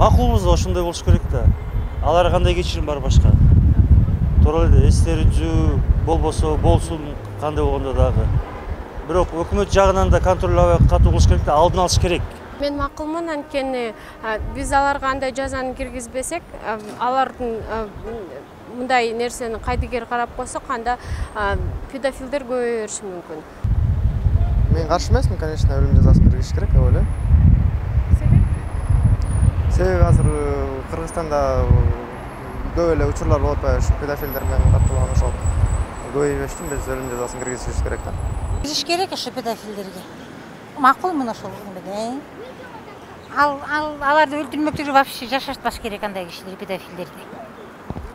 макулбуз ошондой болуш керек да. Алар кандай кечирим бар башка. Туура эле эстерин үзүү болбосо болсун кандай болгондо дагы. Бирок өкмөт жагынан да контроль аябай катуу кылыш керек да, алдын алыш керек. Мен макулмун, анткени биз аларга андай жазаны киргизбесек, алардын мындай нерсени кайдыгер карап койсок, анда педофилдер көбөйө бериши мүмкүн. Мен каршы эмесмин, конечно, өлүм жазасын киргизиш керек деп ойлойм. Себеби азыр Кыргызстанда көп эле учурлар болуп атпайбы, ушу педофилдер менен катталган ошол көбөйбөш үчүн биз өлүм жазасын киргизишибиз керек да. Киргизиш керек ошо педофилдерге. Макулмун ошол менен. Аларды өлтүрмөктүгү вообще жашатпаш керек андай кишилер, педофилдерди.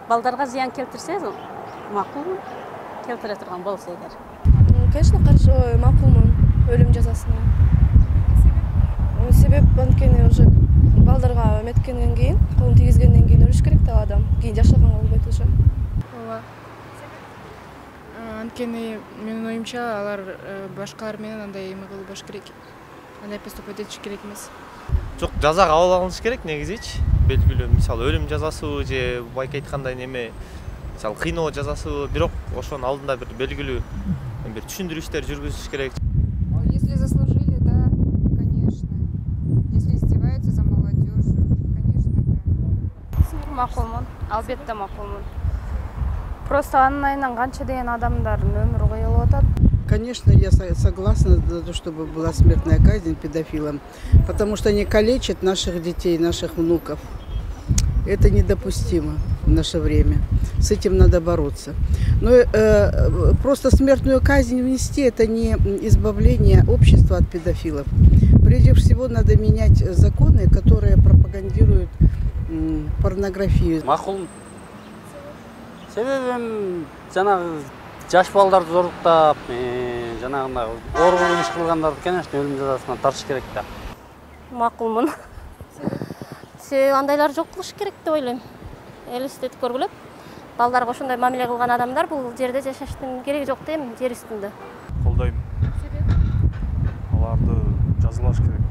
Балдарга зыян келтирсе, макул келтире турган болсо эгер. Конечно, каршы макулмун өлүм жазасына. Себеп анткени уже балдарга эметкенден кийин, колун тийгизгенден кийин өлүш керек да адам. Кийин жашаганга болбойт уже. Ооба. Анткени менин оюмча алар башкалар менен андай эме кылбаш керек. Андай поступать этиш керек эмес. Жок, жаза кабыл алыныш керек негизичи. Белгилүү, мисалы өлүм жазасыбы же байка айткандай неме, мисалы кыйноо жазасыбы, бирок ошонун алдында бир белгилүү бир түшүндүрүштөр жүргүзүш керек. Если заслужили, да, конечно. Если издеваются за молодежью, конечно, да. Макулмун, албетте макулмун. Просто анын айынан канча деген адамдардын өмүрү коюлуп атат. Конечно, я согласна за то, чтобы была смертная казнь педофилам, потому что они калечат наших детей, наших внуков. Это недопустимо в наше время. С этим надо бороться. Но просто смертную казнь внести – это не избавление общества от педофилов. Прежде всего, надо менять законы, которые пропагандируют порнографию. Макул. Себебим жанагы жаш балдарды зорлуктап, жанагындай оор кылмыш кылгандарды, конечно, өлүм жазасына тартыш керек да. Макулмун. Себеби андайлар жок кылыш керек деп ойлойм. Элестетип көргүлөп, балдарга ошондой мамиле кылган адамдар бул жерде жашаштын кереги жок дейм, жер үстүндө. Колдойм. Аларды жазалаш керек.